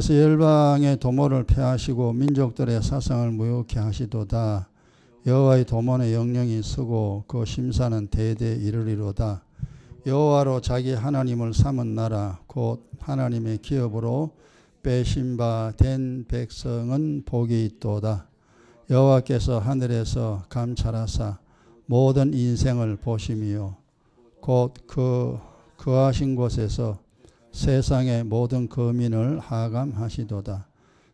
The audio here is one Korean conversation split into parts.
그래서 열방의 도모를 폐하시고 민족들의 사상을 무효케 하시도다. 여호와의 도모는 영영이 쓰고 그 심사는 대대 이르리로다. 여호와로 자기 하나님을 삼은 나라 곧 하나님의 기업으로 빼신 바 된 백성은 복이 있도다. 여호와께서 하늘에서 감찰하사 모든 인생을 보심이요 곧 그하신 곳에서 세상의 모든 거민을 하감하시도다.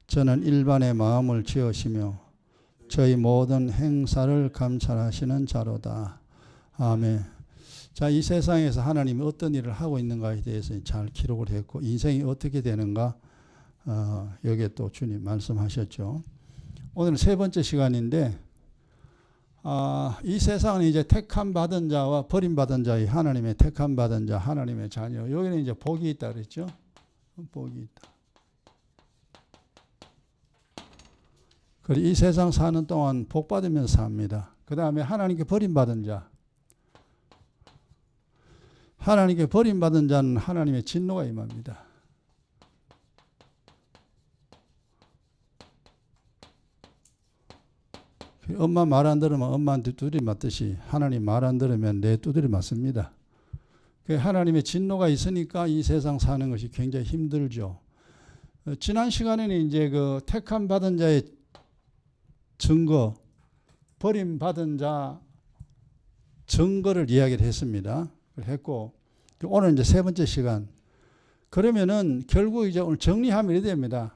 저는 일반의 마음을 지으시며 저희 모든 행사를 감찰하시는 자로다. 아멘. 자, 이 세상에서 하나님이 어떤 일을 하고 있는가에 대해서 잘 기록을 했고 인생이 어떻게 되는가 여기에 또 주님 말씀하셨죠. 오늘 세 번째 시간인데 이 세상은 이제 택함 받은 자와 버림받은 자의 하나님의 택함 받은 자, 하나님의 자녀. 여기는 이제 복이 있다 그랬죠. 복이 있다. 그리고 이 세상 사는 동안 복 받으면서 삽니다. 그 다음에 하나님께 버림받은 자. 하나님께 버림받은 자는 하나님의 진노가 임합니다. 엄마 말 안 들으면 엄마한테 두드리 맞듯이 하나님 말 안 들으면 내 두드리 맞습니다. 하나님의 진노가 있으니까 이 세상 사는 것이 굉장히 힘들죠. 지난 시간에는 이제 그 택함 받은 자의 증거, 버림받은 자 증거를 이야기를 했습니다. 했고 오늘 이제 세 번째 시간. 그러면은 결국 이제 오늘 정리하면 이렇게 됩니다.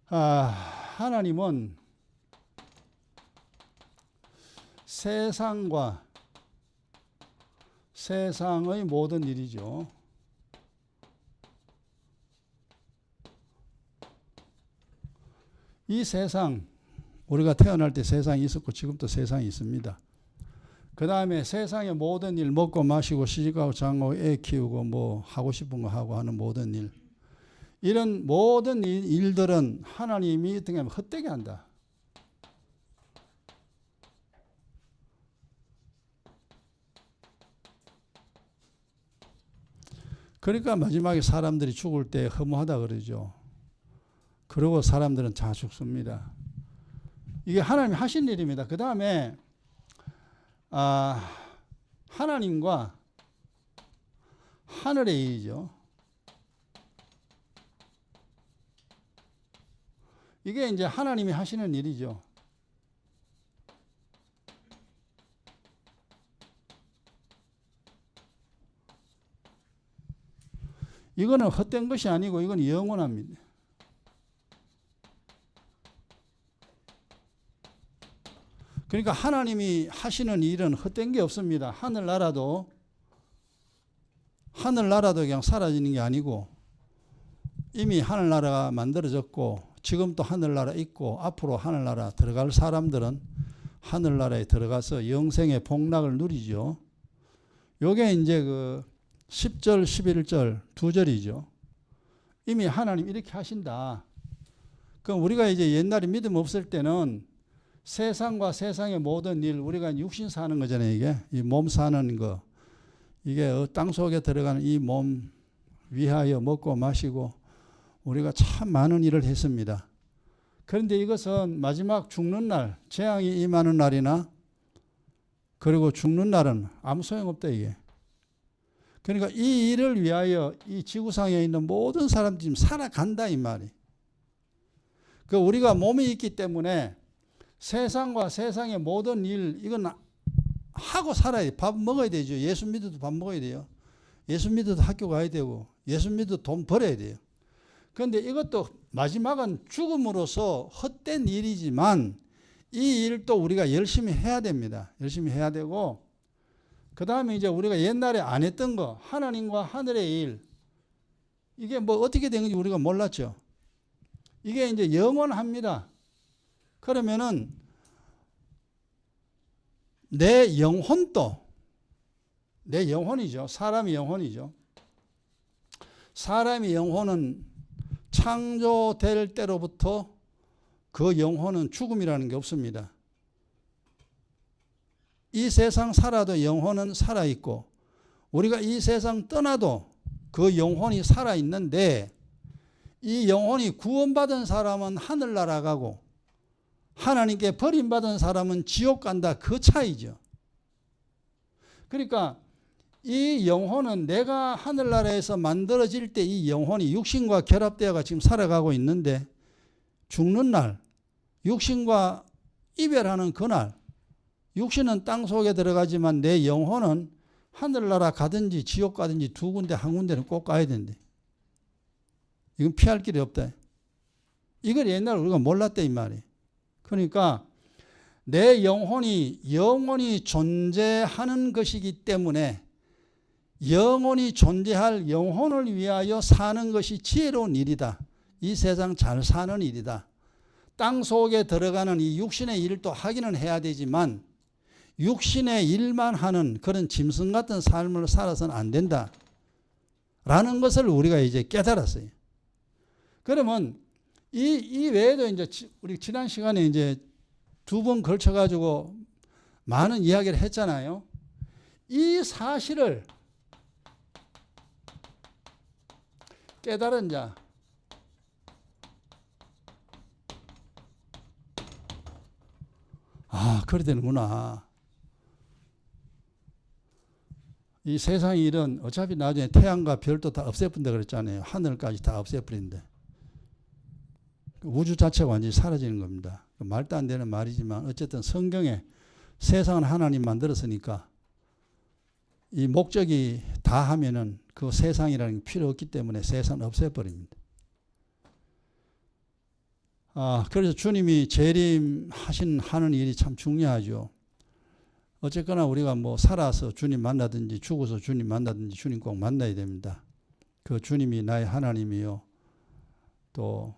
하나님은 세상과 세상의 모든 일이죠. 이 세상, 우리가 태어날 때 세상이 있었고 지금도 세상이 있습니다. 그 다음에 세상의 모든 일, 먹고 마시고 시집가고 장가고 애 키우고 뭐 하고 싶은 거 하고 하는 모든 일, 이런 모든 일들은 하나님이 어떻게 하면 헛되게 한다. 그러니까 마지막에 사람들이 죽을 때 허무하다 그러죠. 그러고 사람들은 다 죽습니다. 이게 하나님이 하신 일입니다. 그 다음에 하나님과 하늘의 일이죠. 이게 이제 하나님이 하시는 일이죠. 이거는 헛된 것이 아니고 이건 영원합니다. 그러니까 하나님이 하시는 일은 헛된 게 없습니다. 하늘나라도 그냥 사라지는 게 아니고 이미 하늘나라가 만들어졌고 지금 또 하늘나라 있고 앞으로 하늘나라 들어갈 사람들은 하늘나라에 들어가서 영생의 복락을 누리죠. 요게 이제 그 10절, 11절 두 절이죠. 이미 하나님 이렇게 하신다. 그럼 우리가 이제 옛날에 믿음 없을 때는 세상과 세상의 모든 일, 우리가 육신 사는 거잖아요. 이게 이 몸 사는 거, 이게 땅 속에 들어가는 이 몸 위하여 먹고 마시고 우리가 참 많은 일을 했습니다. 그런데 이것은 마지막 죽는 날, 재앙이 임하는 날이나 그리고 죽는 날은 아무 소용없다 이게. 그러니까 이 일을 위하여 이 지구상에 있는 모든 사람들이 지금 살아간다 이 말이. 그 우리가 몸이 있기 때문에 세상과 세상의 모든 일 이건 하고 살아야 돼. 밥 먹어야 되죠. 예수 믿어도 밥 먹어야 돼요. 예수 믿어도 학교 가야 되고 예수 믿어도 돈 벌어야 돼요. 그런데 이것도 마지막은 죽음으로써 헛된 일이지만 이 일도 우리가 열심히 해야 됩니다. 열심히 해야 되고 그 다음에 이제 우리가 옛날에 안 했던 거 하나님과 하늘의 일 이게 뭐 어떻게 된 건지 우리가 몰랐죠. 이게 이제 영원합니다. 그러면은 내 영혼도 내 영혼이죠. 사람의 영혼이죠. 사람의 영혼은 창조될 때로부터 그 영혼은 죽음이라는 게 없습니다. 이 세상 살아도 영혼은 살아있고 우리가 이 세상 떠나도 그 영혼이 살아있는데 이 영혼이 구원받은 사람은 하늘나라 가고 하나님께 버림받은 사람은 지옥 간다. 그 차이죠. 그러니까 이 영혼은 내가 하늘나라에서 만들어질 때 이 영혼이 육신과 결합되어가 지금 살아가고 있는데 죽는 날, 육신과 이별하는 그날, 육신은 땅 속에 들어가지만 내 영혼은 하늘나라 가든지 지옥 가든지 두 군데 한 군데는 꼭 가야 된대. 이건 피할 길이 없다. 이걸 옛날에 우리가 몰랐대 이 말이. 그러니까 내 영혼이 영원히 존재하는 것이기 때문에 영원히 존재할 영혼을 위하여 사는 것이 지혜로운 일이다. 이 세상 잘 사는 일이다. 땅 속에 들어가는 이 육신의 일도 하기는 해야 되지만 육신의 일만 하는 그런 짐승 같은 삶을 살아서는 안 된다. 라는 것을 우리가 이제 깨달았어요. 그러면 이 외에도 이제 우리 지난 시간에 이제 두 번 걸쳐가지고 많은 이야기를 했잖아요. 이 사실을 깨달은 자, 그래 되는구나. 이 세상 일은 어차피 나중에 태양과 별도 다 없애버린다 그랬잖아요. 하늘까지 다 없애버린다. 우주 자체가 완전히 사라지는 겁니다. 말도 안 되는 말이지만 어쨌든 성경에 세상은 하나님 만들었으니까 이 목적이 다 하면은 그 세상이라는 게 필요 없기 때문에 세상은 없애버립니다. 그래서 주님이 재림하는 일이 참 중요하죠. 어쨌거나 우리가 뭐 살아서 주님 만나든지 죽어서 주님 만나든지 주님 꼭 만나야 됩니다. 그 주님이 나의 하나님이요. 또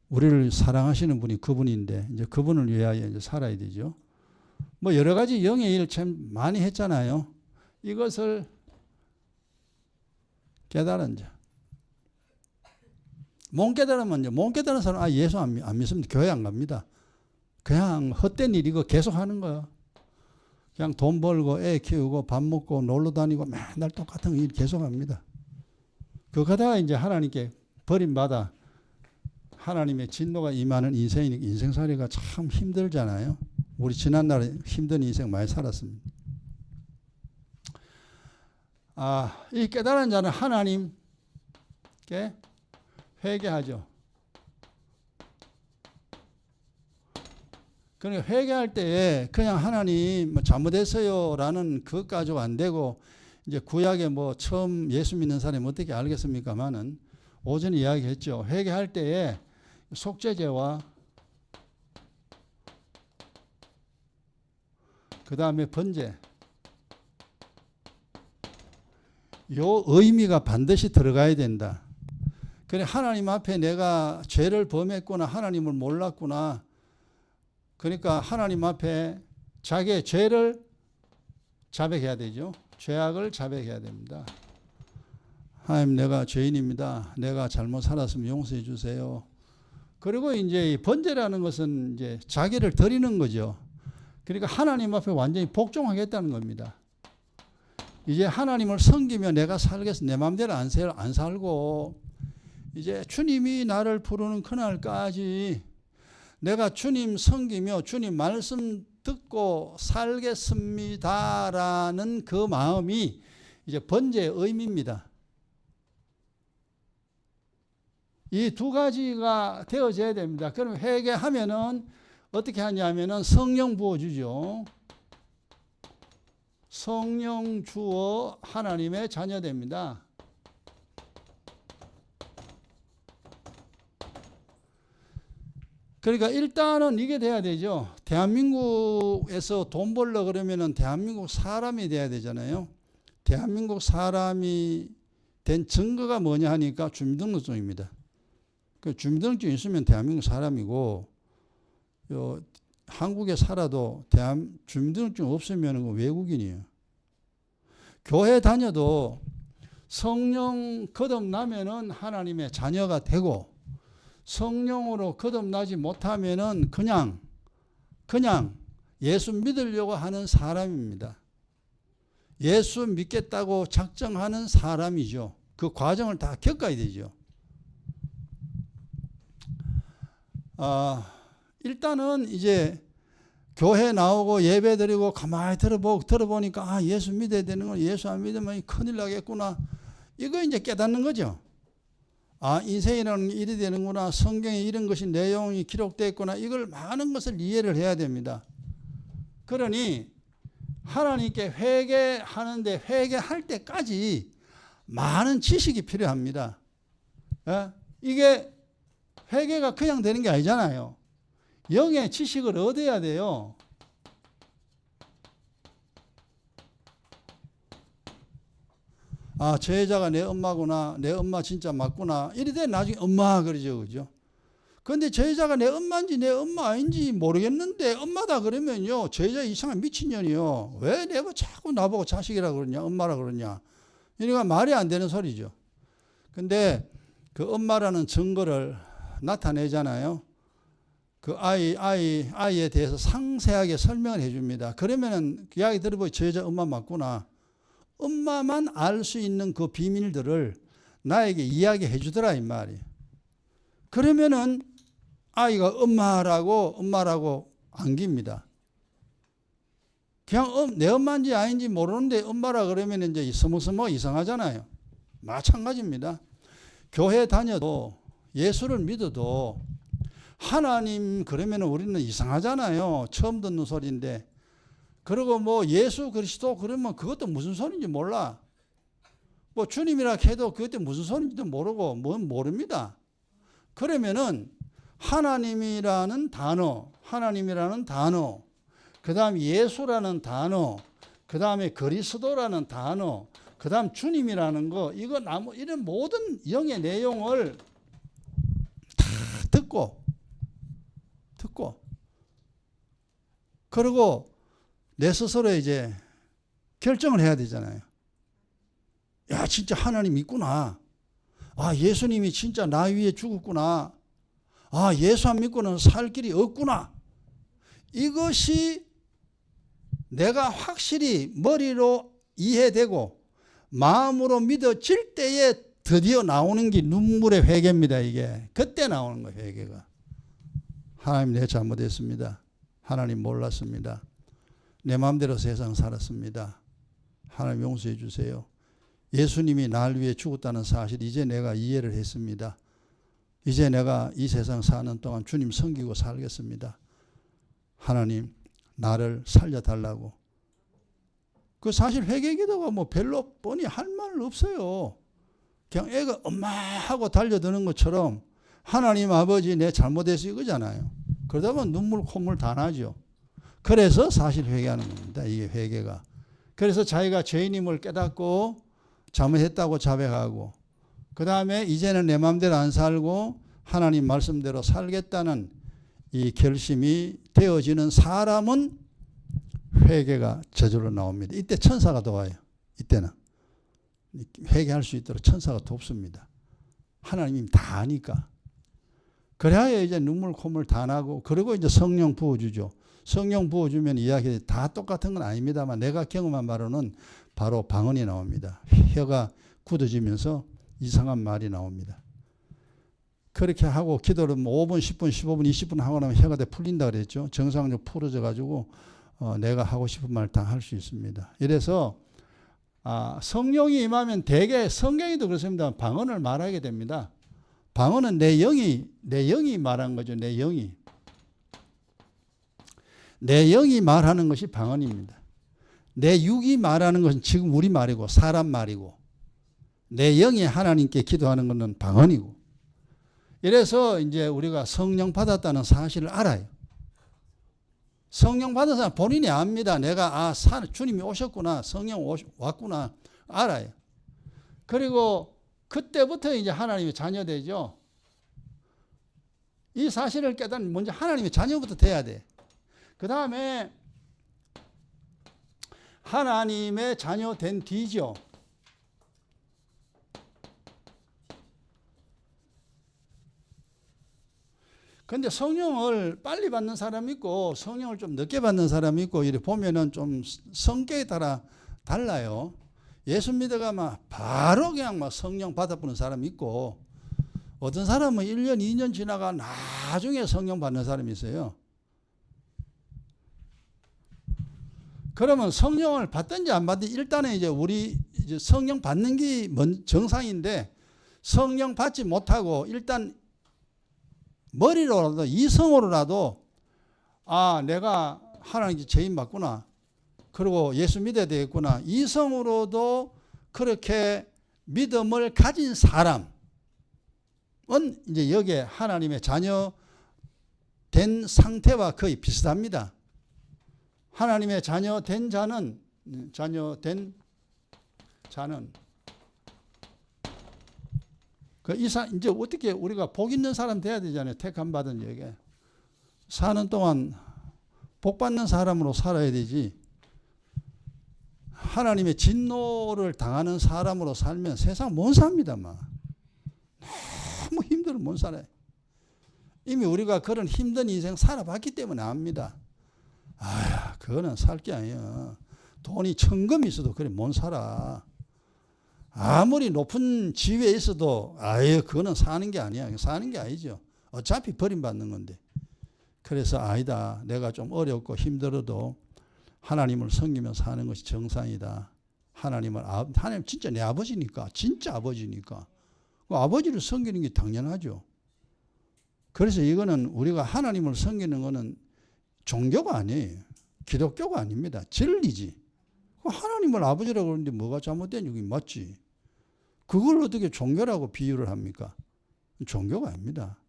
우리를 사랑하시는 분이 그분인데 이제 그분을 위하여 이제 살아야 되죠. 뭐 여러 가지 영의 일을 참 많이 했잖아요. 이것을 깨달은 자. 못 깨달으면 못 깨달은 사람 예수 안 믿습니다. 교회 안 갑니다. 그냥 헛된 일 이거 계속 하는 거야. 그냥 돈 벌고 애 키우고 밥 먹고 놀러 다니고 맨날 똑같은 일 계속 합니다. 그거 가다가 이제 하나님께 버림받아 하나님의 진노가 임하는 인생살이가 참 힘들잖아요. 우리 지난날에 힘든 인생 많이 살았습니다. 이 깨달은 자는 하나님께 회개하죠. 그러니까 회개할 때에 그냥 하나님 잘못했어요 라는 그것 가지고 안 되고 이제 구약에 뭐 처음 예수 믿는 사람이 어떻게 알겠습니까만은 오전에 이야기했죠. 회개할 때에 속죄제와 그 다음에 번제 요 의미가 반드시 들어가야 된다. 그래 하나님 앞에 내가 죄를 범했구나 하나님을 몰랐구나. 그러니까 하나님 앞에 자기의 죄를 자백해야 되죠. 죄악을 자백해야 됩니다. 하나님 내가 죄인입니다. 내가 잘못 살았으면 용서해 주세요. 그리고 이제 번제라는 것은 이제 자기를 드리는 거죠. 그러니까 하나님 앞에 완전히 복종하겠다는 겁니다. 이제 하나님을 섬기며 내가 살겠어. 내 마음대로 안 살고 이제 주님이 나를 부르는 그날까지 내가 주님 섬기며 주님 말씀 듣고 살겠습니다라는 그 마음이 이제 번제의 의미입니다. 이 두 가지가 되어져야 됩니다. 그럼 회개하면은 어떻게 하냐면은 성령 부어주죠. 성령 주어 하나님의 자녀 됩니다. 그러니까 일단은 이게 돼야 되죠. 대한민국에서 돈 벌려 그러면은 대한민국 사람이 돼야 되잖아요. 대한민국 사람이 된 증거가 뭐냐 하니까 주민등록증입니다. 그 주민등록증 있으면 대한민국 사람이고 한국에 살아도 주민등록증 없으면 외국인이에요. 교회 다녀도 성령 거듭나면은 하나님의 자녀가 되고 성령으로 거듭나지 못하면은 그냥 예수 믿으려고 하는 사람입니다. 예수 믿겠다고 작정하는 사람이죠. 그 과정을 다 겪어야 되죠. 일단은 이제 교회 나오고 예배 드리고 가만히 들어보니까 예수 믿어야 되는 거, 예수 안 믿으면 큰일 나겠구나. 이거 이제 깨닫는 거죠. 인생이라는 게 이리 되는구나. 성경에 이런 것이 내용이 기록되어 있구나. 이걸 많은 것을 이해를 해야 됩니다. 그러니 하나님께 회개하는데 회개할 때까지 많은 지식이 필요합니다. 이게 회개가 그냥 되는 게 아니잖아요. 영의 지식을 얻어야 돼요. 저 여자가 내 엄마구나. 내 엄마 진짜 맞구나. 이래 나중에 엄마 그러죠. 그죠? 근데 저 여자가 내 엄마인지 내 엄마 아닌지 모르겠는데 엄마다 그러면요. 저 여자 이상한 미친년이요. 왜 내가 자꾸 나보고 자식이라 그러냐. 엄마라 그러냐. 이러니까 말이 안 되는 소리죠. 근데 그 엄마라는 증거를 나타내잖아요. 그 아이에 대해서 상세하게 설명을 해줍니다. 그러면은 그 이야기 들어보니 저 여자 엄마 맞구나. 엄마만 알 수 있는 그 비밀들을 나에게 이야기해 주더라 이 말이에요. 그러면은 아이가 엄마라고 안깁니다. 그냥 내 엄마인지 아닌지 모르는데 엄마라 그러면 이제 서먹서먹 이상하잖아요. 마찬가지입니다. 교회 다녀도 예수를 믿어도 하나님 그러면 우리는 이상하잖아요. 처음 듣는 소리인데. 그리고 뭐 예수 그리스도 그러면 그것도 무슨 소리인지 몰라. 뭐 주님이라 해도 그것도 무슨 소리인지도 모르고 모릅니다. 그러면은 하나님이라는 단어, 그 다음 예수라는 단어, 그 다음에 그리스도라는 단어, 그 다음 주님이라는 거, 이런 모든 영의 내용을 다 듣고, 그리고 내 스스로 이제 결정을 해야 되잖아요. 야, 진짜 하나님 있구나. 예수님이 진짜 나 위에 죽었구나. 예수 안 믿고는 살 길이 없구나. 이것이 내가 확실히 머리로 이해되고 마음으로 믿어질 때에 드디어 나오는 게 눈물의 회개입니다. 이게 그때 나오는 거예요. 회개가. 하나님 내 잘못했습니다. 하나님 몰랐습니다. 내 마음대로 세상 살았습니다. 하나님 용서해 주세요. 예수님이 날 위해 죽었다는 사실 이제 내가 이해를 했습니다. 이제 내가 이 세상 사는 동안 주님 섬기고 살겠습니다. 하나님 나를 살려달라고. 그 사실 회개기도가 뭐 별로 뻔히 할 말 없어요. 그냥 애가 엄마 하고 달려드는 것처럼 하나님 아버지 내 잘못해서 이거잖아요. 그러다 보면 눈물 콧물 다 나죠. 그래서 사실 회개하는 겁니다. 이게 회개가. 그래서 자기가 죄인임을 깨닫고 잘못했다고 자백하고 그 다음에 이제는 내 마음대로 안 살고 하나님 말씀대로 살겠다는 이 결심이 되어지는 사람은 회개가 저절로 나옵니다. 이때 천사가 도와요. 이때는 회개할 수 있도록 천사가 돕습니다. 하나님이 다 아니까. 그래야 이제 눈물 콧물 다 나고 그리고 이제 성령 부어주죠. 성령 부어주면 이야기 다 똑같은 건 아닙니다만 내가 경험한 바로는 바로 방언이 나옵니다. 혀가 굳어지면서 이상한 말이 나옵니다. 그렇게 하고 기도를 5분, 10분, 15분, 20분 하고 나면 혀가 다 풀린다 그랬죠. 정상적으로 풀어져 가지고 내가 하고 싶은 말 다 할 수 있습니다. 이래서 성령이 임하면 대개 성경에도 그렇습니다. 방언을 말하게 됩니다. 방언은 내 영이 말한 거죠. 내 영이 말하는 것이 방언입니다. 내 육이 말하는 것은 지금 우리 말이고 사람 말이고 내 영이 하나님께 기도하는 것은 방언이고. 이래서 이제 우리가 성령 받았다는 사실을 알아요. 성령 받은 사람 본인이 압니다. 내가 주님이 오셨구나. 성령 왔구나. 알아요. 그리고 그때부터 이제 하나님의 자녀되죠. 이 사실을 깨닫는 먼저 하나님의 자녀부터 돼야 돼. 그 다음에 하나님의 자녀 된 뒤죠. 근데 성령을 빨리 받는 사람이 있고 성령을 좀 늦게 받는 사람이 있고 이렇게 보면은 좀 성격에 따라 달라요. 예수 믿어가 막 바로 그냥 막 성령 받아보는 사람이 있고 어떤 사람은 1년, 2년 지나가 나중에 성령 받는 사람이 있어요. 그러면 성령을 받든지 안 받든지 일단은 이제 우리 이제 성령 받는 게 정상인데 성령 받지 못하고 일단 머리로라도 이성으로라도 내가 하나님께 죄인 받구나. 그리고 예수 믿어야 되겠구나. 이성으로도 그렇게 믿음을 가진 사람은 이제 여기에 하나님의 자녀 된 상태와 거의 비슷합니다. 하나님의 자녀 된 자는 이제 어떻게 우리가 복 있는 사람 돼야 되잖아요. 택함 받은 여기에 사는 동안 복 받는 사람으로 살아야 되지. 하나님의 진노를 당하는 사람으로 살면 세상 못 삽니다. 너무 힘들어 못 살아요. 이미 우리가 그런 힘든 인생 살아봤기 때문에 압니다. 그거는 살 게 아니야. 돈이 천금 있어도 그래 못 살아. 아무리 높은 지위에 있어도 그거는 사는 게 아니야. 사는 게 아니죠. 어차피 버림받는 건데. 그래서 아니다. 내가 좀 어렵고 힘들어도 하나님을 섬기며 사는 것이 정상이다. 하나님 진짜 내 아버지니까. 진짜 아버지니까. 그 아버지를 섬기는 게 당연하죠. 그래서 이거는 우리가 하나님을 섬기는 거는 종교가 아니에요. 기독교가 아닙니다. 진리지. 하나님을 아버지라고 그러는데 뭐가 잘못된 얘기 맞지? 그걸 어떻게 종교라고 비유를 합니까? 종교가 아닙니다.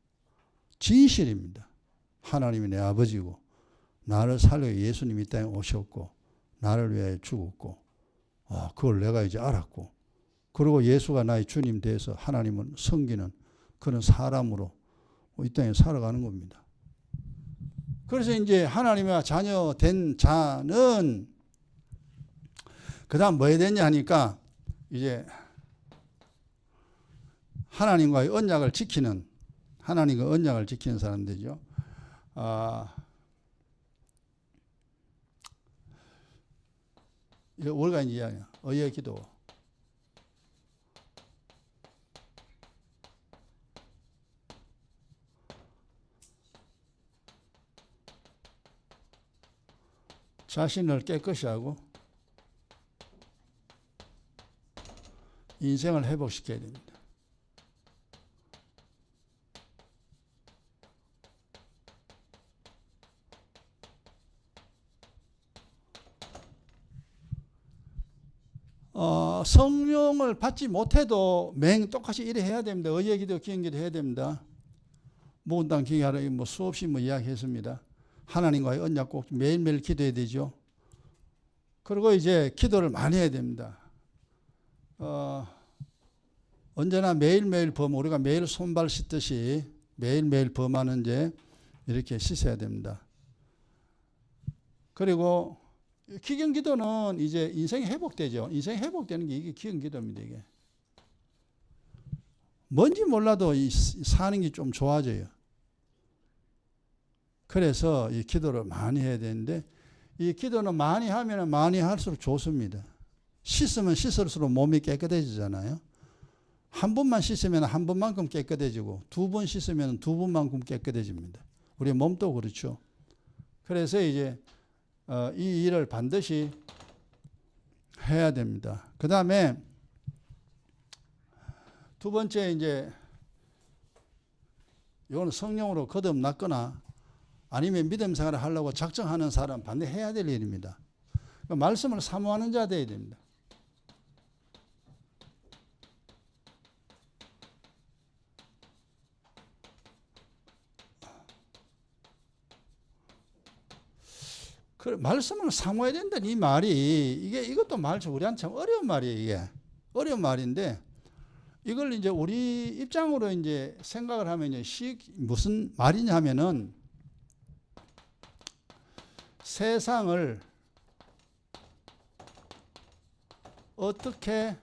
진실입니다. 하나님이 내 아버지고 나를 살려 예수님이 이 땅에 오셨고 나를 위하여 죽었고 그걸 내가 이제 알았고 그리고 예수가 나의 주님 되어서 하나님을 섬기는 그런 사람으로 이 땅에 살아가는 겁니다. 그래서 이제 하나님의 자녀 된 자는 그 다음 뭐 해야 되냐 하니까 이제 하나님과의 언약을 지키는 사람들이죠. 우리가 이제 의의 기도. 자신을 깨끗이 하고 인생을 회복시켜야 됩니다. 성령을 받지 못해도 똑같이 일을 해야 됩니다. 의의 기도, 기행 기도 해야 됩니다. 모은당 기행하러 수없이 이야기했습니다. 하나님과의 언약 꼭 매일매일 기도해야 되죠. 그리고 이제 기도를 많이 해야 됩니다. 언제나 매일매일 우리가 매일 손발 씻듯이 매일매일 범하는 이제 이렇게 씻어야 됩니다. 그리고 기경 기도는 이제 인생이 회복되죠. 인생이 회복되는 게 이게 기경 기도입니다. 이게 뭔지 몰라도 사는 게 좀 좋아져요. 그래서 이 기도를 많이 해야 되는데 이 기도는 많이 하면 많이 할수록 좋습니다. 씻으면 씻을수록 몸이 깨끗해지잖아요. 한 번만 씻으면 한 번만큼 깨끗해지고 두 번 씻으면 두 번만큼 깨끗해집니다. 우리 몸도 그렇죠. 그래서 이제 이 일을 반드시 해야 됩니다. 그 다음에 두 번째 이제 이거는 성령으로 거듭났거나 아니면 믿음 생활을 하려고 작정하는 사람 반드시 해야 될 일입니다. 그러니까 말씀을 사모하는 자 되어야 됩니다. 말씀을 사모해야 된다는 이 말이 이것도 우리한테 참 어려운 말이에요. 이게 어려운 말인데 이걸 이제 우리 입장으로 이제 생각을 하면 이제 무슨 말이냐 하면은 세상을 어떻게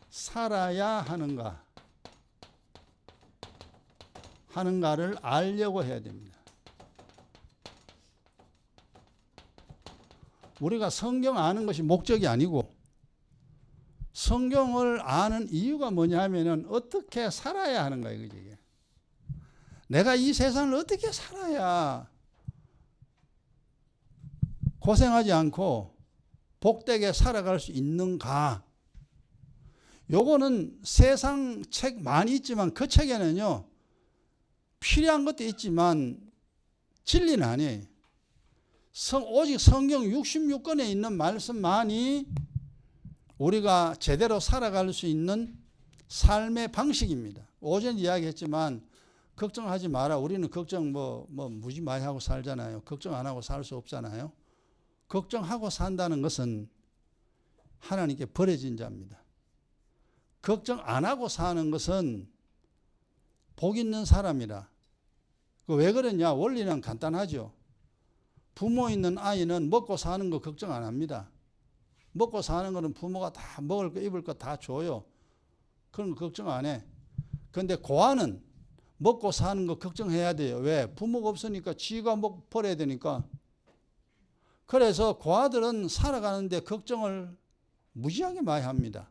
살아야 하는가를 알려고 해야 됩니다. 우리가 성경 아는 것이 목적이 아니고 성경을 아는 이유가 뭐냐 하면은 어떻게 살아야 하는 거예요. 그죠? 내가 이 세상을 어떻게 살아야 고생하지 않고 복되게 살아갈 수 있는가. 요거는 세상 책 많이 있지만 그 책에는요, 필요한 것도 있지만 진리는 아니에요. 오직 성경 66권에 있는 말씀만이 우리가 제대로 살아갈 수 있는 삶의 방식입니다. 오전에 이야기했지만 걱정하지 마라. 우리는 걱정 무지 많이 하고 살잖아요. 걱정 안 하고 살 수 없잖아요. 걱정하고 산다는 것은 하나님께 버려진 자입니다. 걱정 안 하고 사는 것은 복 있는 사람이라. 왜 그러냐? 원리는 간단하죠. 부모 있는 아이는 먹고 사는 거 걱정 안 합니다. 먹고 사는 거는 부모가 다 먹을 거 입을 거 다 줘요. 그런 거 걱정 안 해. 그런데 고아는 먹고 사는 거 걱정해야 돼요. 왜? 부모가 없으니까 지가 버려야 되니까. 그래서 고아들은 살아가는데 걱정을 무지하게 많이 합니다.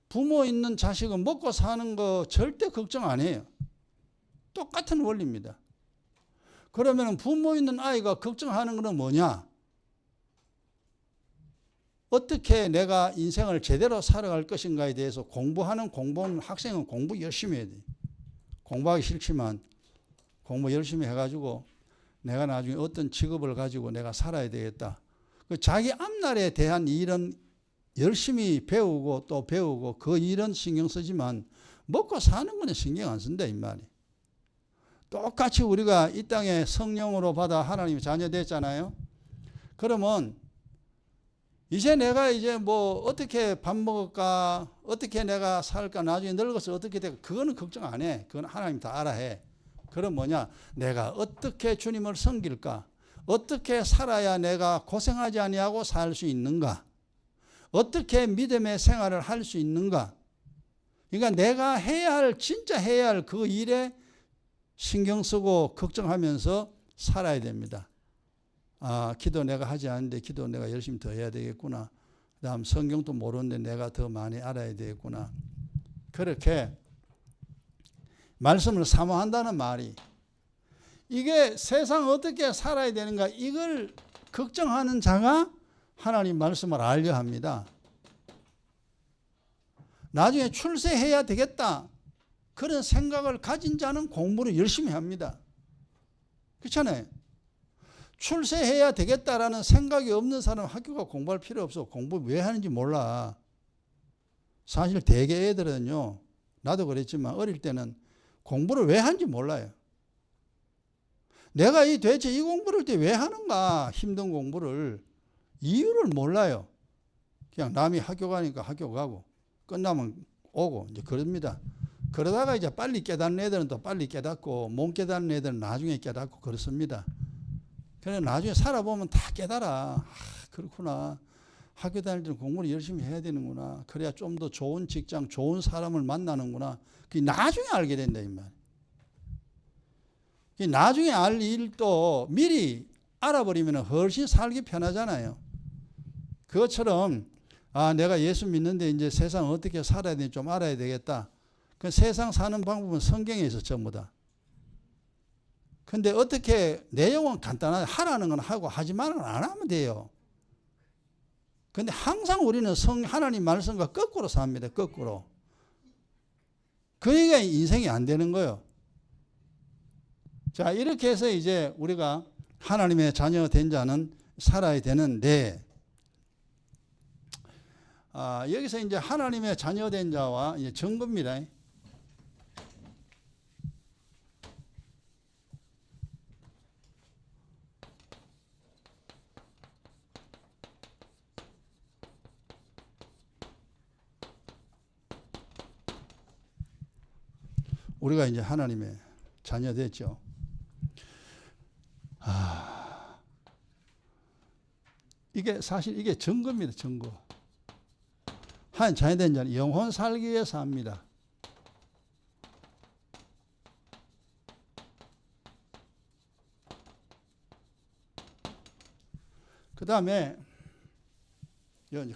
부모 있는 자식은 먹고 사는 거 절대 걱정 안 해요. 똑같은 원리입니다. 그러면 부모 있는 아이가 걱정하는 것은 뭐냐? 어떻게 내가 인생을 제대로 살아갈 것인가에 대해서 공부는 학생은 공부 열심히 해야 돼. 공부하기 싫지만 공부 열심히 해가지고 내가 나중에 어떤 직업을 가지고 내가 살아야 되겠다. 자기 앞날에 대한 일은 열심히 배우고 또 배우고 그 일은 신경 쓰지만 먹고 사는 거는 신경 안 쓴다 이 말이. 똑같이 우리가 이 땅에 성령으로 받아 하나님의 자녀 됐잖아요. 그러면 이제 내가 어떻게 밥 먹을까, 어떻게 내가 살까, 나중에 늙어서 어떻게 될까, 그거는 걱정 안 해. 그건 하나님 다 알아 해. 그럼 뭐냐? 내가 어떻게 주님을 섬길까? 어떻게 살아야 내가 고생하지 아니하고 살 수 있는가? 어떻게 믿음의 생활을 할 수 있는가? 그러니까 내가 진짜 해야 할 그 일에 신경 쓰고 걱정하면서 살아야 됩니다. 기도 내가 하지 않는데 기도 내가 열심히 더 해야 되겠구나. 그다음 성경도 모르는데 내가 더 많이 알아야 되겠구나. 그렇게 말씀을 사모한다는 말이 이게 세상 어떻게 살아야 되는가 이걸 걱정하는 자가 하나님 말씀을 알려 합니다. 나중에 출세해야 되겠다. 그런 생각을 가진 자는 공부를 열심히 합니다. 그렇잖아요. 출세해야 되겠다라는 생각이 없는 사람은 학교가 공부할 필요 없어. 공부 왜 하는지 몰라. 사실 대개 애들은요. 나도 그랬지만 어릴 때는 공부를 왜 하는지 몰라요. 내가 대체 이 공부를 왜 하는가 힘든 공부를 이유를 몰라요. 그냥 남이 학교 가니까 학교 가고 끝나면 오고 이제 그럽니다. 그러다가 이제 빨리 깨닫는 애들은 또 빨리 깨닫고 못 깨닫는 애들은 나중에 깨닫고 그렇습니다. 그래 나중에 살아보면 다 깨달아. 그렇구나. 학교 다닐 때는 공부를 열심히 해야 되는구나. 그래야 좀 더 좋은 직장, 좋은 사람을 만나는구나. 그게 나중에 알게 된다 이 말. 나중에 알 일도 미리 알아버리면 훨씬 살기 편하잖아요. 그것처럼 내가 예수 믿는데 이제 세상 어떻게 살아야 되는지 좀 알아야 되겠다. 그 세상 사는 방법은 성경에 있어 전부 다. 근데 어떻게 내용은 간단하게 하라는 건 하고 하지 말라는 건 안 하면 돼요. 근데 항상 우리는 하나님 말씀과 거꾸로 삽니다. 거꾸로. 그러니까 인생이 안 되는 거예요. 자, 이렇게 해서 이제 우리가 하나님의 자녀 된 자는 살아야 되는데, 여기서 이제 하나님의 자녀 된 자와 이제 증거입니다. 우리가 이제 하나님의 자녀 됐죠. 이게 사실 이게 증거입니다. 증거. 하나님 자녀 된 자는 영혼 살기 위해서 합니다. 그 다음에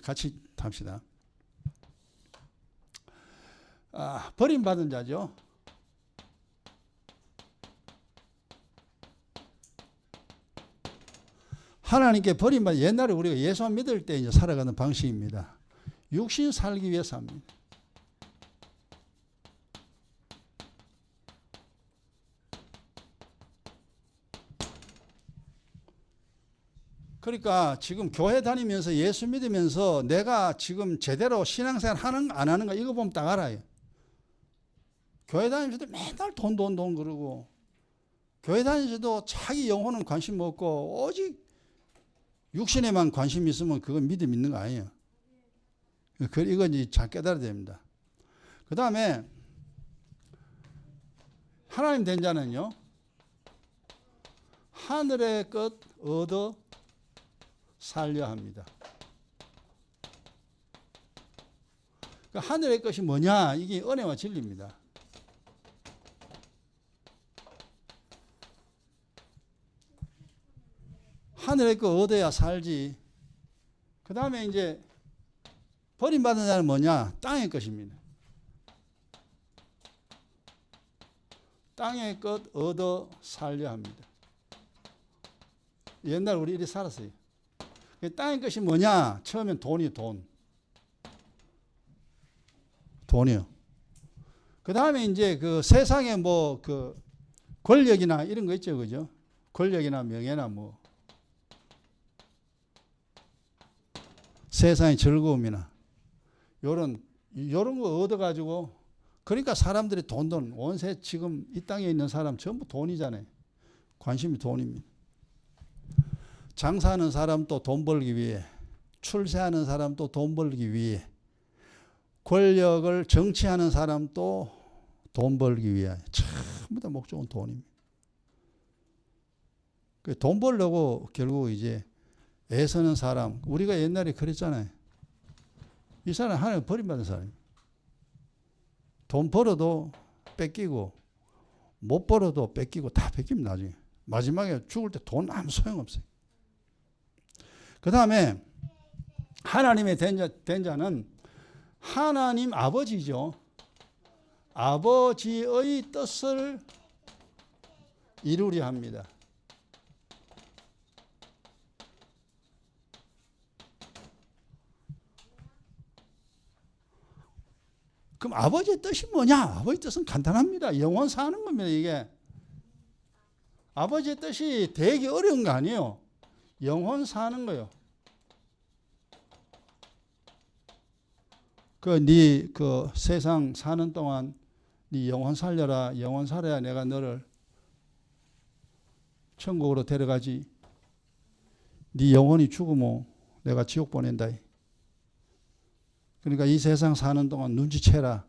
같이 합시다. 버림받은 자죠. 하나님께 버림받은, 옛날에 우리가 예수 안 믿을 때 이제 살아가는 방식입니다. 육신 살기 위해서 합니다. 그러니까 지금 교회 다니면서 예수 믿으면서 내가 지금 제대로 신앙생활 하는 안 하는가 이거 보면 딱 알아요. 교회 다니면서도 맨날 돈 그러고, 교회 다니면서도 자기 영혼은 관심 없고 오직 육신에만 관심 있으면 그건 믿음 있는 거 아니에요. 이건 이제 잘 깨달아야 됩니다. 그 다음에 하나님 된 자는요, 하늘의 것 얻어 살려 합니다. 그러니까 하늘의 것이 뭐냐? 이게 은혜와 진리입니다. 하늘의 것 얻어야 살지. 그 다음에 이제 버림받은 자는 뭐냐? 땅의 것입니다. 땅의 것 얻어 살려 합니다. 옛날 우리 이렇게 살았어요. 땅의 것이 뭐냐? 처음엔 돈이요. 그 다음에 이제 그 세상에 뭐 그 권력이나 이런 거 있죠, 그죠? 권력이나 명예나 뭐 세상의 즐거움이나 요런 거 얻어가지고, 그러니까 사람들이 돈 온세 지금 이 땅에 있는 사람 전부 돈이잖아요. 관심이 돈입니다. 장사하는 사람도 돈 벌기 위해, 출세하는 사람도 돈 벌기 위해, 권력을 정치하는 사람도 돈 벌기 위해, 전부 다 목적은 돈입니다. 돈 벌려고 결국 이제 애쓰는 사람, 우리가 옛날에 그랬잖아요. 이 사람 하나님 버림받은 사람이에요. 돈 벌어도 뺏기고, 못 벌어도 뺏기고, 다 뺏깁니다, 나중에. 마지막에 죽을 때 돈 아무 소용없어요. 그 다음에 하나님의 된 자는 하나님 아버지죠. 아버지의 뜻을 이루려 합니다. 그럼 아버지의 뜻이 뭐냐? 아버지의 뜻은 간단합니다. 영원 사는 겁니다, 이게. 아버지의 뜻이 되게 어려운 거 아니에요. 영원 사는 거요. 그 세상 사는 동안 네 영혼 살려라. 영혼 살아야 내가 너를 천국으로 데려가지. 네 영혼이 죽으면 내가 지옥 보낸다. 그러니까 이 세상 사는 동안 눈치채라.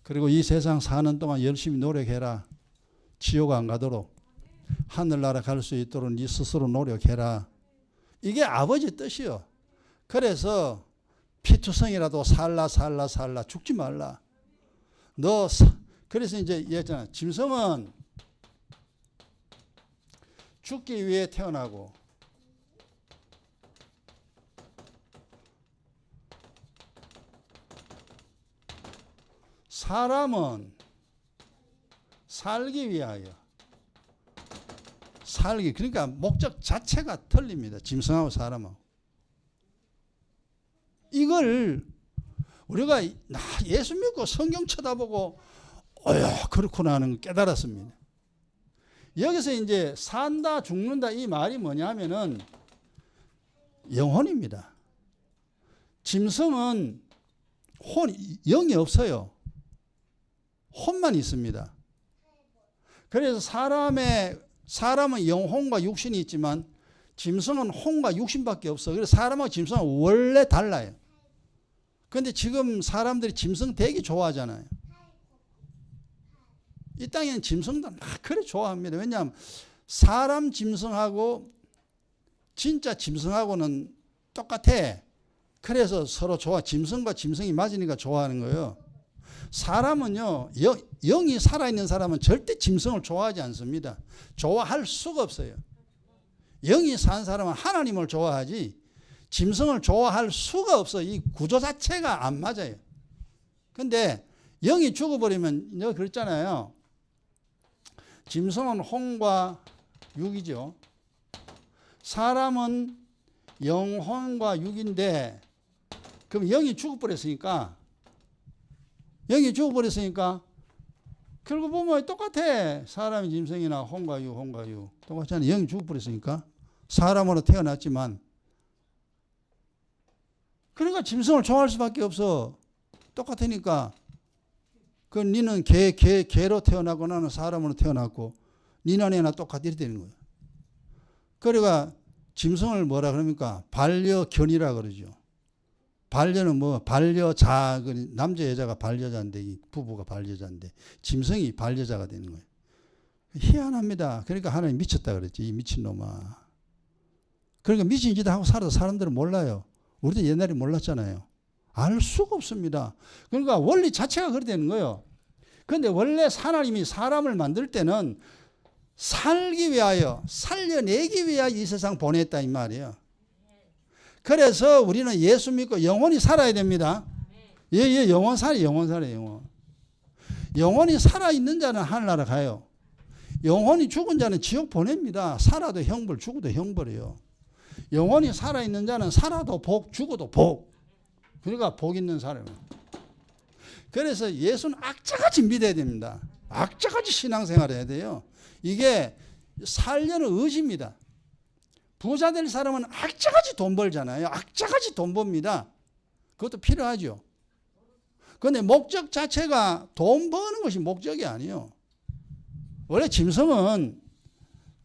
그리고 이 세상 사는 동안 열심히 노력해라. 지옥 안 가도록, 하늘나라 갈 수 있도록 네 스스로 노력해라. 이게 아버지의 뜻이요. 그래서 피투성이라도 살라 죽지 말라. 그래서 이제 얘기했잖아. 짐승은 죽기 위해 태어나고, 사람은 살기 위하여. 그러니까 목적 자체가 틀립니다. 짐승하고 사람하고. 이걸 우리가 예수 믿고 성경 쳐다보고 그렇구나 하는 걸 깨달았습니다. 여기서 이제 산다 죽는다 이 말이 뭐냐 하면은 영혼입니다. 짐승은 영이 없어요. 혼만 있습니다. 그래서 사람은 영혼과 육신이 있지만 짐승은 혼과 육신밖에 없어. 그래서 사람하고 짐승은 원래 달라요. 그런데 지금 사람들이 짐승 되게 좋아하잖아요. 이 땅에는 짐승도 막 그래 좋아합니다. 왜냐하면 사람 짐승하고 진짜 짐승하고는 똑같아. 그래서 서로 좋아. 짐승과 짐승이 맞으니까 좋아하는 거예요. 사람은요, 영이 살아있는 사람은 절대 짐승을 좋아하지 않습니다. 좋아할 수가 없어요. 영이 산 사람은 하나님을 좋아하지 짐승을 좋아할 수가 없어요. 이 구조 자체가 안 맞아요. 근데 영이 죽어버리면 내가 그랬잖아요. 짐승은 혼과 육이죠. 사람은 영혼과 육인데 그럼 영이 죽어버렸으니까 결국 보면 똑같아. 사람이 짐승이나 혼과 육 똑같잖아요. 영이 죽어버렸으니까 사람으로 태어났지만 그러니까 짐승을 좋아할 수밖에 없어. 똑같으니까. 그 니는 개로 태어나고 나는 사람으로 태어났고 니나 내나 똑같이 이렇게 되는 거예요. 그러니까 짐승을 뭐라 그럽니까? 반려견이라 그러죠. 반려는 뭐 반려자, 남자 여자가 반려자인데 부부가 반려자인데 짐승이 반려자가 되는 거예요. 희한합니다. 그러니까 하나님 미쳤다 그랬지. 이 미친놈아. 그러니까 미친 짓 하고 살아도 사람들은 몰라요. 우리도 옛날에 몰랐잖아요. 알 수가 없습니다. 그러니까 원리 자체가 그렇게 되는 거예요. 그런데 원래 하나님이 사람을 만들 때는 살기 위하여, 살려내기 위하여 이 세상 보냈다 이 말이에요. 그래서 우리는 예수 믿고 영원히 살아야 됩니다. 예, 영원 살아요. 영원히 살아있는 자는 하늘나라 가요. 영원히 죽은 자는 지옥 보냅니다. 살아도 형벌, 죽어도 형벌이에요. 영원히 살아있는 자는 살아도 복, 죽어도 복. 그러니까 복 있는 사람이에요. 그래서 예수는 악자같이 믿어야 됩니다. 악자같이 신앙생활을 해야 돼요. 이게 살려는 의지입니다. 부자 될 사람은 악자같이 돈 벌잖아요. 악자같이 돈 법니다. 그것도 필요하죠. 그런데 목적 자체가 돈 버는 것이 목적이 아니에요. 원래 짐승은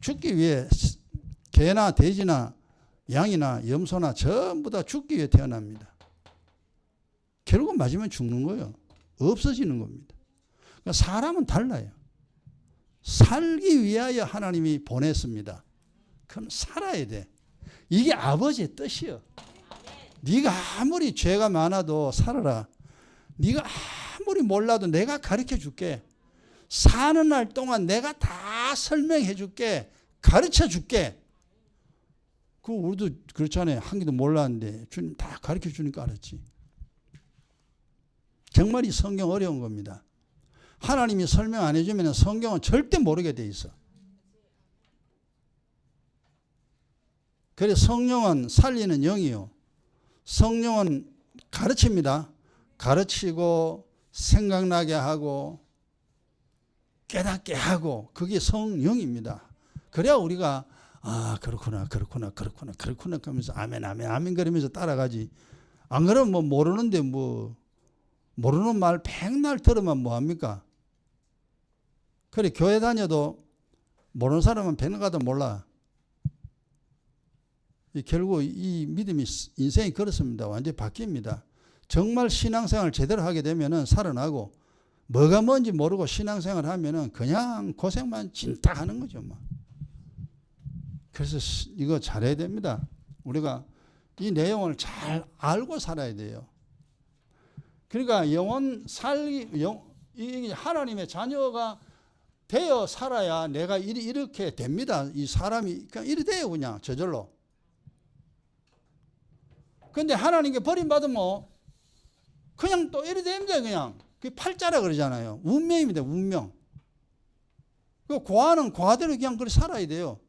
죽기 위해 개나 돼지나 양이나 염소나 전부 다 죽기 위해 태어납니다. 결국은 맞으면 죽는 거예요. 없어지는 겁니다. 그러니까 사람은 달라요. 살기 위하여 하나님이 보냈습니다. 그럼 살아야 돼. 이게 아버지의 뜻이요. 네가 아무리 죄가 많아도 살아라. 네가 아무리 몰라도 내가 가르쳐 줄게. 사는 날 동안 내가 다 설명해 줄게. 가르쳐 줄게. 그 우리도 그렇잖아요. 한 개도 몰랐는데 주님 다 가르쳐 주니까 알았지. 정말 이 성경 어려운 겁니다. 하나님이 설명 안 해주면 성경은 절대 모르게 돼 있어. 그래서 성령은 살리는 영이요. 성령은 가르칩니다. 가르치고 생각나게 하고 깨닫게 하고 그게 성령입니다. 그래야 우리가 그렇구나 그러면서 아멘 그러면서 따라가지. 안 그러면 뭐 모르는데 모르는 말 백날 들으면 뭐합니까? 그래 교회 다녀도 모르는 사람은 백날 가도 몰라. 결국 이 믿음이 인생이 그렇습니다. 완전히 바뀝니다. 정말 신앙생활을 제대로 하게 되면 살아나고 뭐가 뭔지 모르고 신앙생활을 하면 그냥 고생만 진짜 하는 거죠. 그래서 이거 잘해야 됩니다. 우리가 이 내용을 잘 알고 살아야 돼요. 그러니까 이 하나님의 자녀가 되어 살아야 내가 이렇게 됩니다. 이 사람이 그냥 이래 돼요. 그냥 저절로. 근데 하나님께 버림받으면 그냥 또 이래 됩니다. 그냥. 그게 팔자라 그러잖아요. 운명입니다. 운명. 그 고아는 고아대로 그냥 그렇게 살아야 돼요.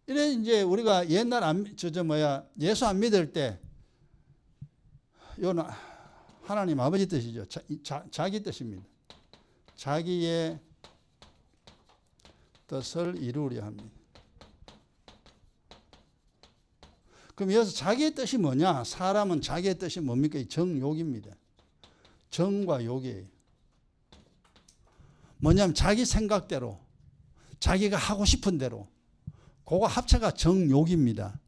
이래 이제 우리가 옛날 예수 안 믿을 때 이거는 하나님 아버지 뜻이죠. 자기 뜻입니다. 자기의 뜻을 이루려 합니다. 그럼 여기서 자기의 뜻이 뭐냐? 사람은 자기의 뜻이 뭡니까? 정욕입니다. 정과 욕이에요. 뭐냐면 자기 생각대로, 자기가 하고 싶은 대로, 그거 합체가 정욕입니다.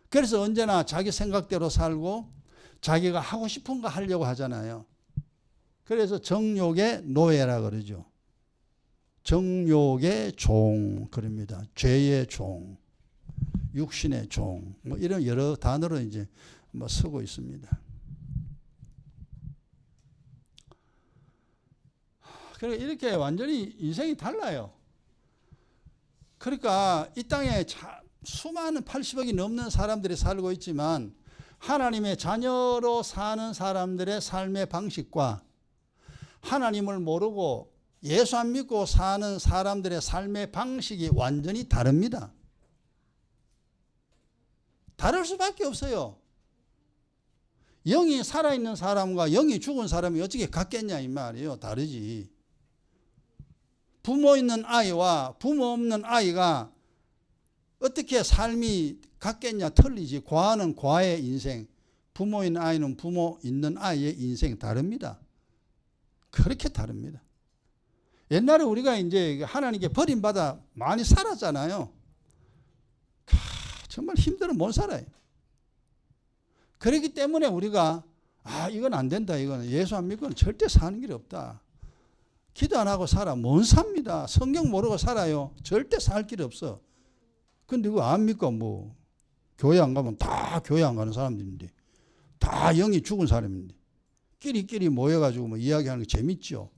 그래서 언제나 자기 생각대로 살고 자기가 하고 싶은 거 하려고 하잖아요. 그래서 정욕의 노예라 그러죠. 정욕의 종 그럽니다. 죄의 종, 육신의 종, 이런 여러 단어로 이제 쓰고 있습니다. 그러니까 이렇게 완전히 인생이 달라요. 그러니까 이 땅에 수많은 80억이 넘는 사람들이 살고 있지만 하나님의 자녀로 사는 사람들의 삶의 방식과 하나님을 모르고 예수 안 믿고 사는 사람들의 삶의 방식이 완전히 다릅니다. 다를 수밖에 없어요. 영이 살아있는 사람과 영이 죽은 사람이 어떻게 같겠냐 이 말이에요. 다르지. 부모 있는 아이와 부모 없는 아이가 어떻게 삶이 같겠냐 틀리지. 과는 과의 인생, 부모 있는 아이는 부모 있는 아이의 인생 다릅니다. 그렇게 다릅니다. 옛날에 우리가 이제 하나님께 버림받아 많이 살았잖아요. 정말 힘들어 못 살아요. 그렇기 때문에 우리가 이건 안 된다. 이거는 예수 안 믿고는 절대 사는 길이 없다. 기도 안 하고 살아. 못 삽니다. 성경 모르고 살아요. 절대 살 길이 없어. 근데 그거 안 믿고 뭐 교회 안 가면 다 교회 안 가는 사람들인데 다 영이 죽은 사람인데 끼리끼리 모여가지고 뭐 이야기하는 게 재밌죠.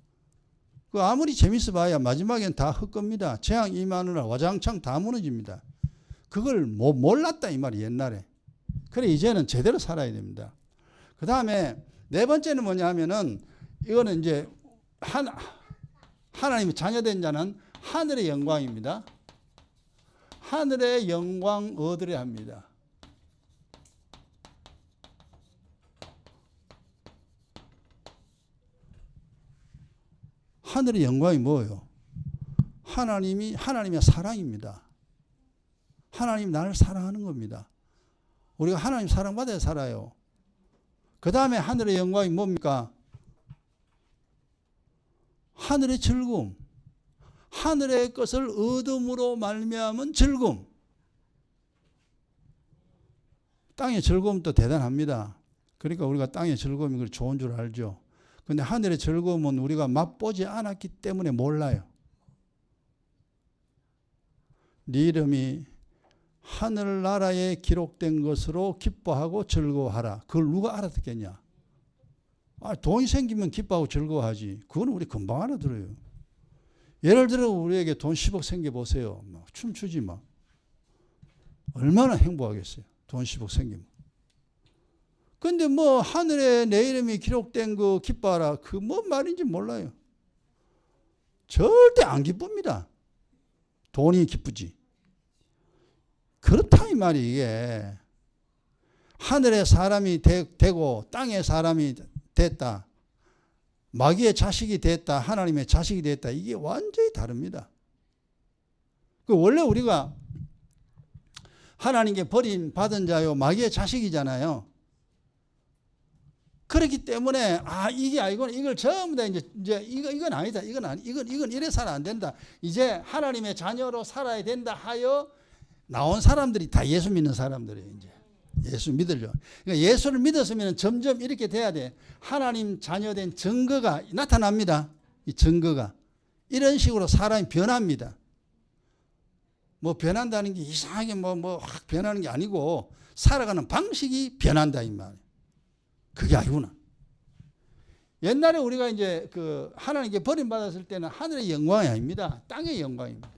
그 아무리 재밌어 봐야 마지막엔 다 헛겁니다. 재앙 임하느라 와장창 다 무너집니다. 그걸 몰랐다 이 말이 옛날에. 그래 이제는 제대로 살아야 됩니다. 그 다음에 네 번째는 뭐냐 하면은 이거는 이제 하나님의 자녀된 자는 하늘의 영광입니다. 하늘의 영광 얻으려 합니다. 하늘의 영광이 뭐예요? 하나님의 사랑입니다. 하나님이 나를 사랑하는 겁니다. 우리가 하나님 사랑받아야 살아요. 그 다음에 하늘의 영광이 뭡니까? 하늘의 즐거움. 하늘의 것을 얻음으로 말미암은 즐거움. 땅의 즐거움도 대단합니다. 그러니까 우리가 땅의 즐거움이 좋은 줄 알죠. 근데 하늘의 즐거움은 우리가 맛보지 않았기 때문에 몰라요. 네 이름이 하늘나라에 기록된 것으로 기뻐하고 즐거워하라. 그걸 누가 알아듣겠냐? 돈이 생기면 기뻐하고 즐거워하지. 그건 우리 금방 알아들어요. 예를 들어 우리에게 돈 10억 생겨보세요. 막 춤추지 막. 얼마나 행복하겠어요. 돈 10억 생기면. 근데 뭐 하늘에 내 이름이 기록된 거 기뻐하라. 그 뭐 말인지 몰라요. 절대 안 기쁩니다. 돈이 기쁘지. 그렇다 이 말이 이게. 하늘의 사람이 되고 땅의 사람이 됐다. 마귀의 자식이 됐다. 하나님의 자식이 됐다. 이게 완전히 다릅니다. 원래 우리가 하나님께 버림받은 자요 마귀의 자식이잖아요. 그렇기 때문에 이게 아니고 이걸 전부 다 이제 이건 아니다. 이건 이래 살아 안 된다. 이제 하나님의 자녀로 살아야 된다 하여 나온 사람들이 다 예수 믿는 사람들이에요. 이제 예수 믿으려. 그러니까 예수를 믿었으면 점점 이렇게 돼야 돼. 하나님 자녀된 증거가 나타납니다. 이 증거가 이런 식으로 사람이 변합니다. 뭐 변한다는 게 이상하게 확 변하는 게 아니고 살아가는 방식이 변한다 이 말. 그게 아니구나. 옛날에 우리가 이제 하나님께 버림받았을 때는 하늘의 영광이 아닙니다. 땅의 영광입니다.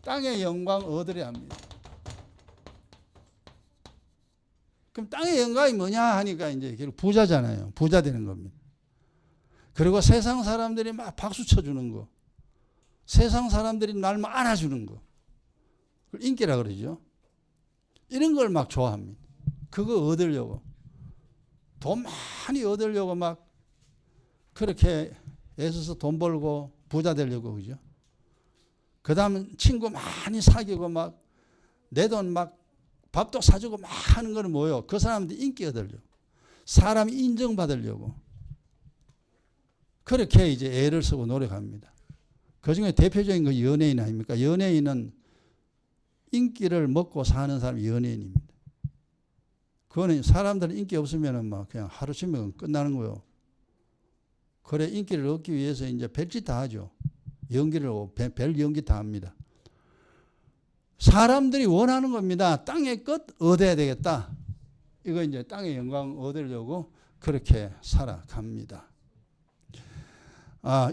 땅의 영광 얻으려 합니다. 그럼 땅의 영광이 뭐냐 하니까 이제 결국 부자잖아요. 부자 되는 겁니다. 그리고 세상 사람들이 막 박수 쳐주는 거. 세상 사람들이 날 막 안아주는 거. 그걸 인기라 그러죠. 이런 걸 막 좋아합니다. 그거 얻으려고. 돈 많이 얻으려고 막 그렇게 애써서 돈 벌고 부자 되려고 그죠. 그 다음 친구 많이 사귀고 막 내 돈 막 밥도 사주고 막 하는 거는 뭐예요? 그 사람들 인기 얻으려고. 사람이 인정받으려고. 그렇게 이제 애를 쓰고 노력합니다. 그 중에 대표적인 거 연예인 아닙니까? 연예인은 인기를 먹고 사는 사람이 연예인입니다. 그거는 사람들은 인기 없으면 막 그냥 하루치면 끝나는 거예요. 그래 인기를 얻기 위해서 이제 별짓 다 하죠. 별 연기 다 합니다. 사람들이 원하는 겁니다. 땅의 것 얻어야 되겠다. 이거 이제 땅의 영광 얻으려고 그렇게 살아갑니다.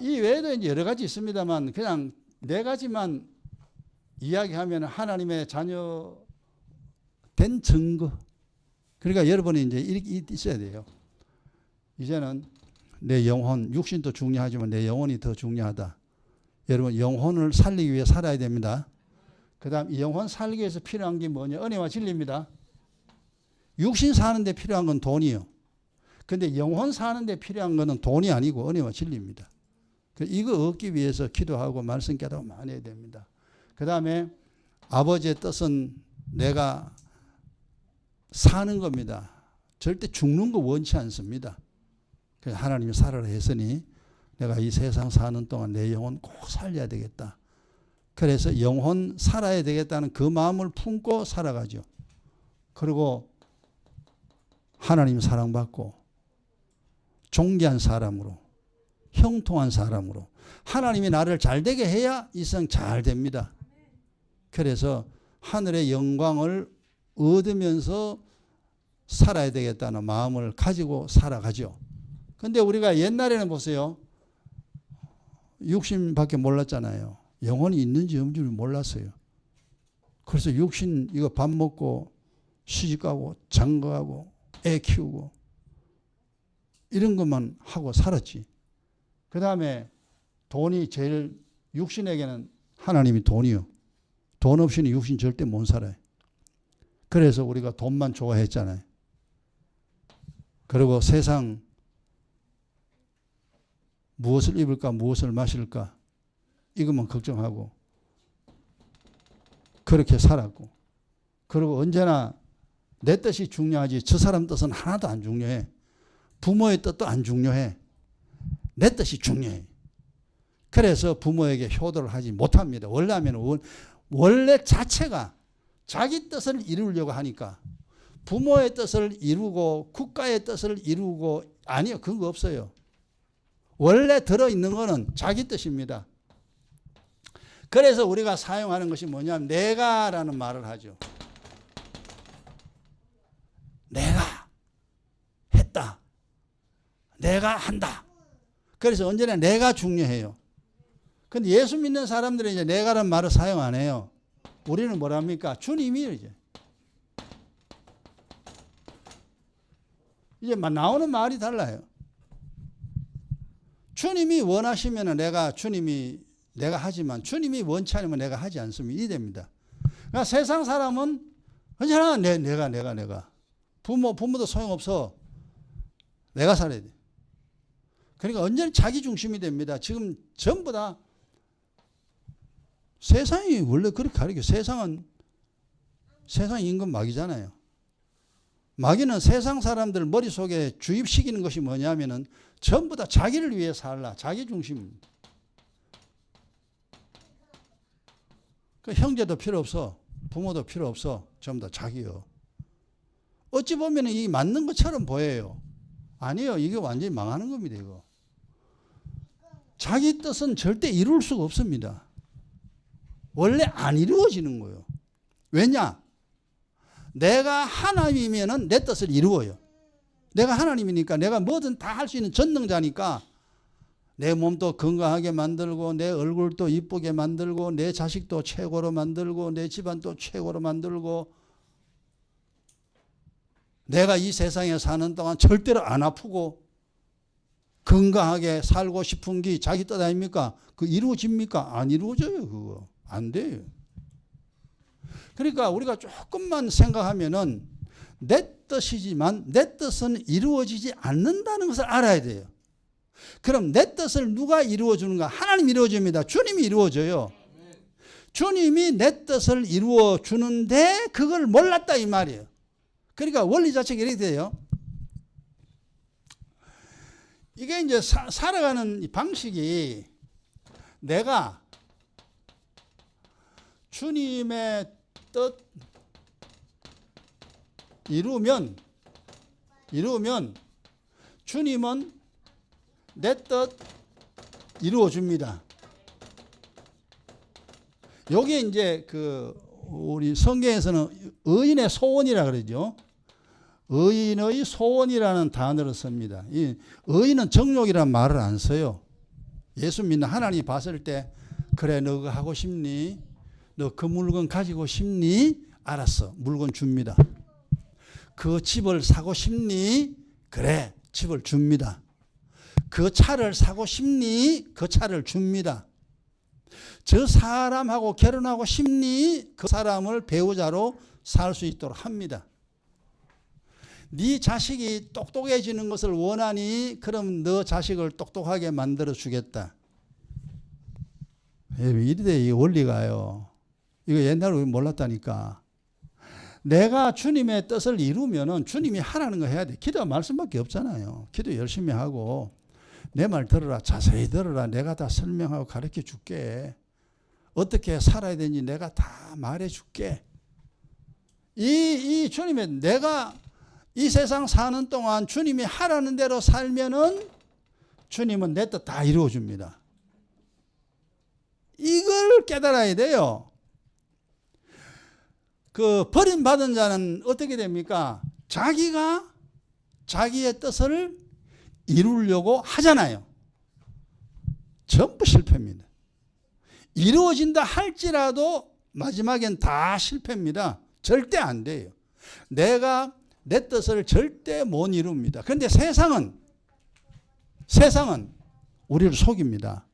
이 외에도 이제 여러 가지 있습니다만 그냥 네 가지만 이야기하면 하나님의 자녀 된 증거. 그러니까 여러분이 이제 이렇게 있어야 돼요. 이제는 내 영혼, 육신도 중요하지만 내 영혼이 더 중요하다. 여러분 영혼을 살리기 위해 살아야 됩니다. 그 다음 이 영혼 살기 위해서 필요한 게 뭐냐? 은혜와 진리입니다. 육신 사는데 필요한 건 돈이요. 근데 영혼 사는데 필요한 거는 돈이 아니고 은혜와 진리입니다. 이거 얻기 위해서 기도하고 말씀 깨닫고 많이 해야 됩니다. 그 다음에 아버지의 뜻은 내가 사는 겁니다. 절대 죽는 거 원치 않습니다. 그래서 하나님이 살아라 했으니 내가 이 세상 사는 동안 내 영혼 꼭 살려야 되겠다. 그래서 영혼 살아야 되겠다는 그 마음을 품고 살아가죠. 그리고 하나님 사랑받고 존귀한 사람으로 형통한 사람으로 하나님이 나를 잘되게 해야 이 세상 잘 됩니다. 그래서 하늘의 영광을 얻으면서 살아야 되겠다는 마음을 가지고 살아가죠. 근데 우리가 옛날에는 보세요. 육신밖에 몰랐잖아요. 영혼이 있는지 없는지 몰랐어요. 그래서 육신 이거 밥 먹고 시집가고 장가가고 애 키우고 이런 것만 하고 살았지. 그 다음에 돈이 제일 육신에게는 하나님이 돈이요. 돈 없이는 육신 절대 못 살아요. 그래서 우리가 돈만 좋아했잖아요. 그리고 세상 무엇을 입을까 무엇을 마실까 이것만 걱정하고 그렇게 살았고 그리고 언제나 내 뜻이 중요하지 저 사람 뜻은 하나도 안 중요해. 부모의 뜻도 안 중요해. 내 뜻이 중요해. 그래서 부모에게 효도를 하지 못합니다. 원래 자체가 자기 뜻을 이루려고 하니까 부모의 뜻을 이루고 국가의 뜻을 이루고 아니요. 그런 거 없어요. 원래 들어있는 거는 자기 뜻입니다. 그래서 우리가 사용하는 것이 뭐냐면 내가라는 말을 하죠. 내가 했다. 내가 한다. 그래서 언제나 내가 중요해요. 근데 예수 믿는 사람들은 이제 내가라는 말을 사용 안 해요. 우리는 뭐랍니까? 주님이요, 이제. 이제 나오는 말이 달라요. 주님이 원하시면 내가 하지만 주님이 원치 않으면 내가 하지 않습니다. 이 됩니다. 그러니까 세상 사람은 언제나 내가. 부모도 소용없어. 내가 살아야 돼. 그러니까 언제나 자기 중심이 됩니다. 지금 전부 다 세상이 원래 그렇게 가르쳐. 세상은 임금 마귀잖아요. 마귀는 세상 사람들 머릿속에 주입시키는 것이 뭐냐면은 전부 다 자기를 위해 살라. 자기 중심입니다. 그 형제도 필요 없어. 부모도 필요 없어. 전부 다 자기요. 어찌 보면 이게 맞는 것처럼 보여요. 아니요. 이게 완전히 망하는 겁니다. 이거. 자기 뜻은 절대 이룰 수가 없습니다. 원래 안 이루어지는 거예요. 왜냐? 내가 하나님이면 내 뜻을 이루어요. 내가 하나님이니까 내가 뭐든 다 할 수 있는 전능자니까 내 몸도 건강하게 만들고 내 얼굴도 이쁘게 만들고 내 자식도 최고로 만들고 내 집안도 최고로 만들고 내가 이 세상에 사는 동안 절대로 안 아프고 건강하게 살고 싶은 게 자기 뜻 아닙니까? 그 이루어집니까? 안 이루어져요. 그거 안 돼요. 그러니까 우리가 조금만 생각하면은 내 뜻이지만 내 뜻은 이루어지지 않는다는 것을 알아야 돼요. 그럼 내 뜻을 누가 이루어주는가? 하나님이 이루어줍니다. 주님이 이루어줘요. 주님이 내 뜻을 이루어주는데 그걸 몰랐다 이 말이에요. 그러니까 원리 자체가 이렇게 돼요. 이게 이제 살아가는 방식이 내가 주님의 뜻 이루면 주님은 내 뜻 이루어줍니다. 여기에 이제 우리 성경에서는 의인의 소원이라 그러죠. 의인의 소원이라는 단어를 씁니다. 이 의인은 정욕이라는 말을 안 써요. 예수 믿는 하나님이 봤을 때 그래 너 그거 하고 싶니? 너 그 물건 가지고 싶니? 알았어. 물건 줍니다. 그 집을 사고 싶니? 그래. 집을 줍니다. 그 차를 사고 싶니? 그 차를 줍니다. 저 사람하고 결혼하고 싶니? 그 사람을 배우자로 살 수 있도록 합니다. 네 자식이 똑똑해지는 것을 원하니? 그럼 너 자식을 똑똑하게 만들어 주겠다. 이래 이 원리가요. 이거 옛날에 몰랐다니까. 내가 주님의 뜻을 이루면은 주님이 하라는 거 해야 돼. 기도와 말씀밖에 없잖아요. 기도 열심히 하고 내 말 들어라. 자세히 들어라. 내가 다 설명하고 가르쳐 줄게. 어떻게 살아야 되는지 내가 다 말해 줄게. 이 주님의 내가 이 세상 사는 동안 주님이 하라는 대로 살면은 주님은 내 뜻 다 이루어 줍니다. 이걸 깨달아야 돼요. 그 버림받은 자는 어떻게 됩니까? 자기가 자기의 뜻을 이루려고 하잖아요. 전부 실패입니다. 이루어진다 할지라도 마지막엔 다 실패입니다. 절대 안 돼요. 내가 내 뜻을 절대 못 이룹니다. 그런데 세상은 우리를 속입니다.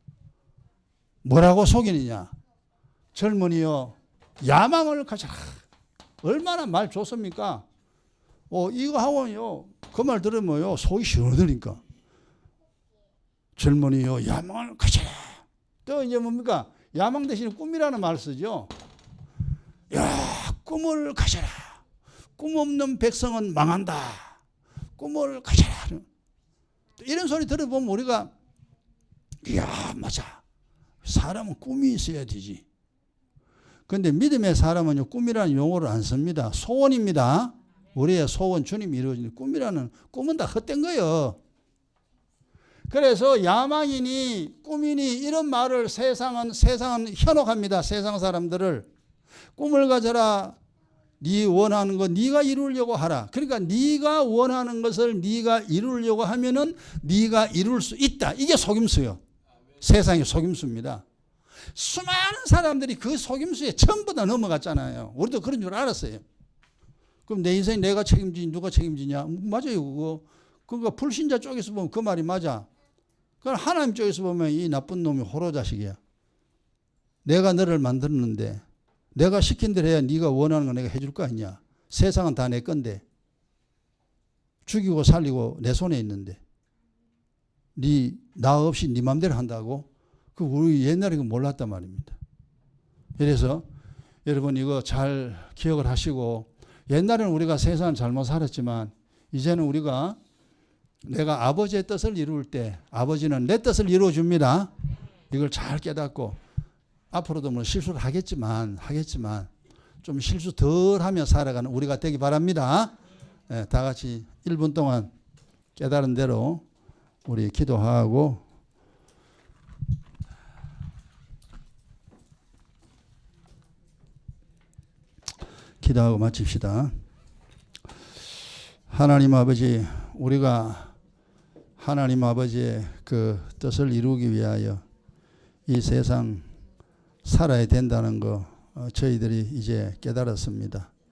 뭐라고 속이느냐? 젊은이요, 야망을 가져라. 얼마나 말 좋습니까? 이거 하고요, 그 말 들으면요, 속이 시원하니까. 젊은이요, 야망을 가져라. 또 이제 뭡니까? 야망 대신에 꿈이라는 말 쓰죠. 야, 꿈을 가져라. 꿈 없는 백성은 망한다. 꿈을 가져라. 이런 소리 들어보면 우리가, 이야, 맞아. 사람은 꿈이 있어야 되지. 그런데 믿음의 사람은요, 꿈이라는 용어를 안 씁니다. 소원입니다. 우리의 소원, 주님이 이루어지는 꿈이라는, 꿈은 다 헛된 거예요. 그래서 야망이니 꿈이니 이런 말을 세상은 현혹합니다. 세상 사람들을. 꿈을 가져라. 네 원하는 거 네가 이루려고 하라. 그러니까 네가 원하는 것을 네가 이루려고 하면은 네가 이룰 수 있다. 이게 속임수요. 세상의 속임수입니다. 수많은 사람들이 그 속임수에 전부 다 넘어갔잖아요. 우리도 그런 줄 알았어요. 그럼 내 인생 내가 책임지니 누가 책임지냐? 맞아요, 그거. 그러니까 불신자 쪽에서 보면 그 말이 맞아. 그럼 하나님 쪽에서 보면 이 나쁜 놈이 호로 자식이야. 내가 너를 만들었는데 내가 시킨 대로 해야 네가 원하는 거 내가 해줄 거 아니냐. 세상은 다 내 건데. 죽이고 살리고 내 손에 있는데. 나 없이 네 맘대로 한다고? 그 우리 옛날에 그 몰랐단 말입니다. 그래서 여러분 이거 잘 기억을 하시고, 옛날에는 우리가 세상을 잘못 살았지만 이제는 우리가 내가 아버지의 뜻을 이룰 때 아버지는 내 뜻을 이루어 줍니다. 이걸 잘 깨닫고 앞으로도 뭐 실수를 하겠지만 좀 실수 덜 하며 살아가는 우리가 되기 바랍니다. 네, 다 같이 1분 동안 깨달은 대로 우리 기도하고 기도하고 마칩시다. 하나님 아버지, 우리가 하나님 아버지의 그 뜻을 이루기 위하여 이 세상 살아야 된다는 거 저희들이 이제 깨달았습니다.